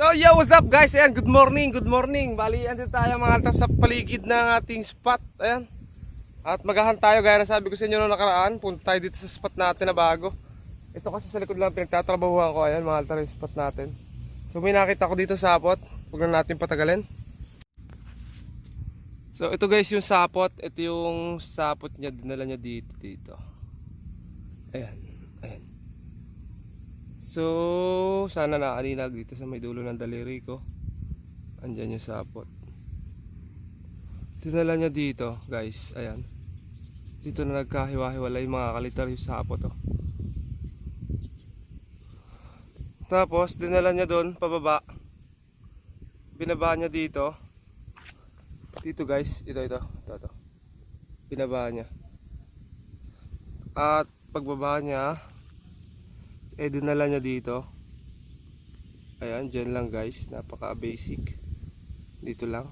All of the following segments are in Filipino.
So yo, what's up guys? Ayan, good morning, good morning. Bali, andito tayo mga altas sa paligid ng ating spot. Ayan. At magahan tayo gaya na sabi ko sa inyo noong nakaraan. Punta tayo dito sa spot natin na bago. Ito kasi sa likod lang pinagtatrabahuhan ko. Ayan, mga altas yung spot natin. So may nakita ko dito sapot. Huwag na natin patagalin. So ito guys yung sapot. Ito yung sapot niya. Dinala niya dito. Ayan, ayan. So, sana nakalinag dito sa may dulo ng daliri ko. Andyan yung sapot. Dinala niya dito, guys. Ayan. Dito na nagkahiwa-hiwalay mga kalitar yung sapot. Oh. Tapos, dinala niya doon, pababa. Binaba niya dito. Dito, guys. Ito. Binaba niya. At pagbaba niya, dinala niya dito. Ayan, dyan lang guys. Napaka basic. Dito lang.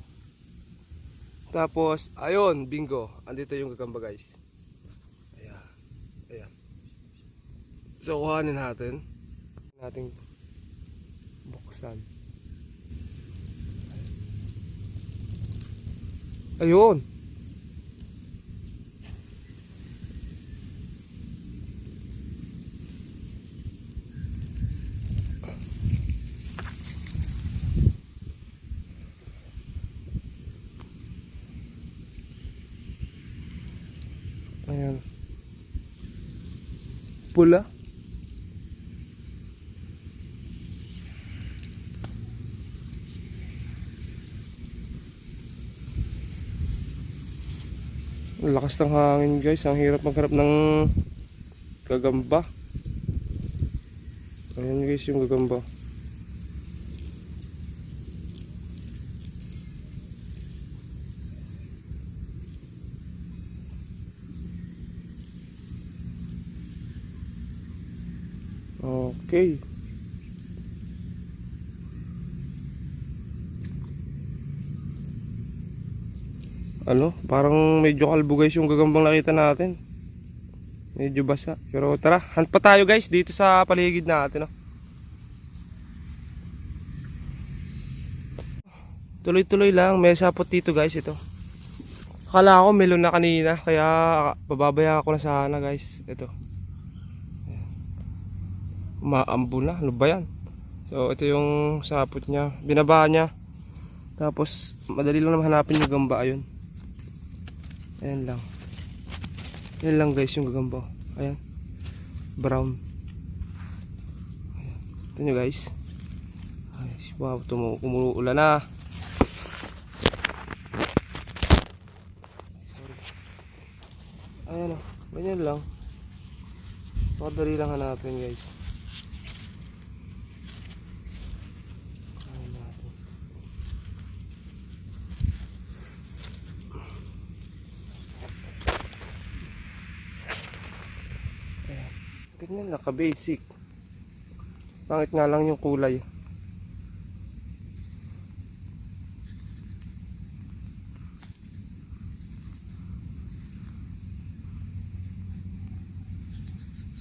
Tapos, ayun, bingo. Andito yung gagamba guys. Ayan. So, kuhanin natin. Nating buksan. Ayun. Ayan. Pula. Ang lakas ng hangin guys. Ang hirap magharap ng gagamba. Ayan guys yung gagamba. Okay. Ano? Parang medyo kalbo guys yung gagambang nakita natin. Medyo basa. Pero tara, hunt pa tayo guys dito sa paligid natin. Oh. Tuloy-tuloy lang. May sapot dito guys ito. Akala ko melon na kanina. Kaya bababaya ako na sana guys. Ito. Maambo na, ano ba yan? So ito yung sapot niya, binaba niya. Tapos madali lang naman hanapin yung gamba. Ayun. Ayan lang. Ayan lang guys yung gagamba. Ayan. Brown. Ayan. Ito nyo guys. Ay, wow, umuulan na. Ayan o, ganyan lang. Madali lang hanapin guys. Ganyan, naka-basic. Pangit nga lang yung kulay.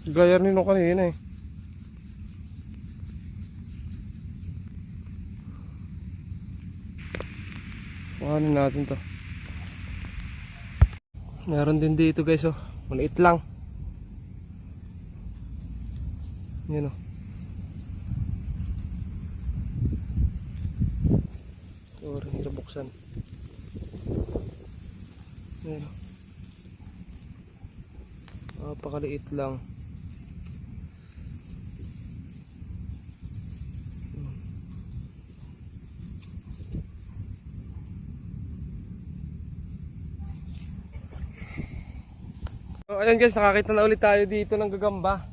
Gaya rin nung kanina eh. Kuhanin natin to. Meron din dito guys oh. Maliit lang. Yan o. Sorry, hirap buksan. Yan o. Napakaliit lang. So ayan guys, nakakita na ulit tayo dito ng gagamba.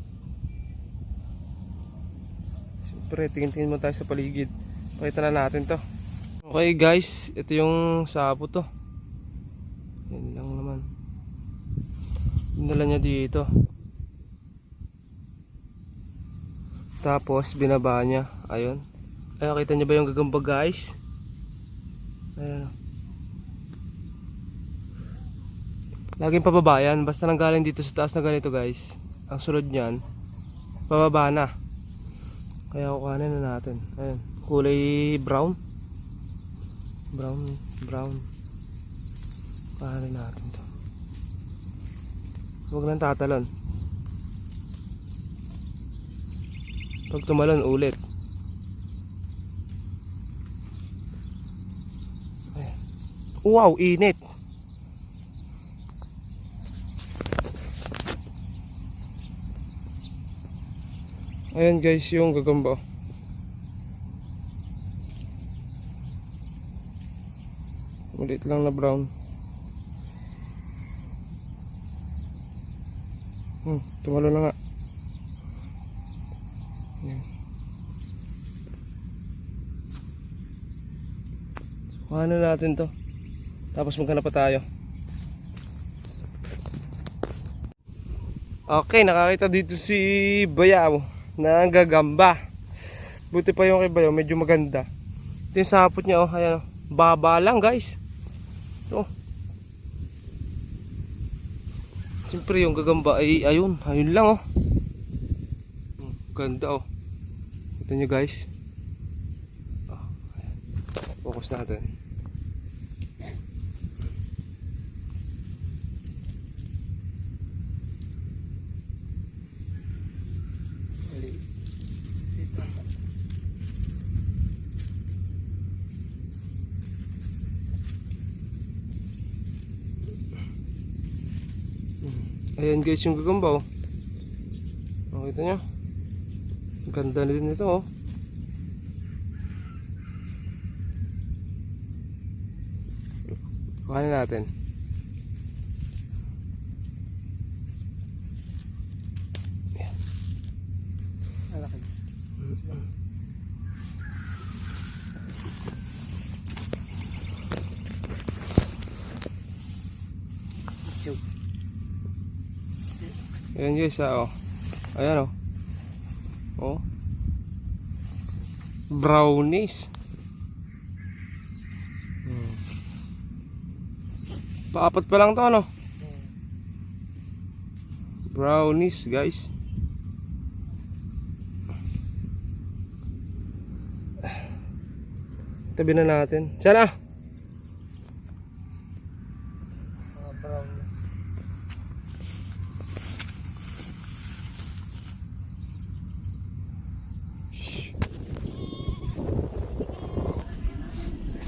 Siyempre, tingin-tingin mo tayo sa paligid. Pakita na natin to. Okay guys, ito yung sapot to. Yan lang naman. Dinala niya dito. Tapos binaba niya. Ayun. Ayun, kita niyo ba yung gagamba guys? Ayan. Laging pababa yan. Basta nanggaling dito sa taas na ganito guys. Ang sunod niyan, pababa na. Kaya kukuhanin na natin. Ayan. kulay brown. Brown. Paano natin to? Huwag nang tatalon. Pag tumalon ulit. Ayan. Wow, init. Ayan guys yung gagamba. Maliit lang na brown. Tumalo na nga. Ayan. Kuhanin natin to. Tapos maghanap pa tayo. Okay, nakakita dito si Bayaw na gagamba. Buti pa yung kay Bayaw, medyo maganda. Ito yung sapot niya, oh. Ayan, oh. Baba lang guys. Ito. Siyempre yung gagamba ay ayun lang, oh. Ganda, oh. Ito nyo guys. Oh, focus natin. Ayan guys yung gagamba, oh. Nakita nyo? Ganda na din ito, oh. Kuhanin natin. Ayan. Ayan guys, oh. Ayan, oh. Oh. Brownies. Paapat pa lang to, ano? Brownies, guys. Tabi na natin. Sana. Mga brownies.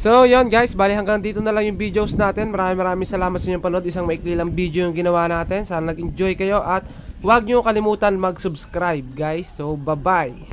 So yun guys, bali hanggang dito na lang yung videos natin. Maraming salamat sa inyong panood. Isang maikli lang video yung ginawa natin. Sana nag-enjoy kayo at huwag nyo kalimutan mag-subscribe guys. So bye bye.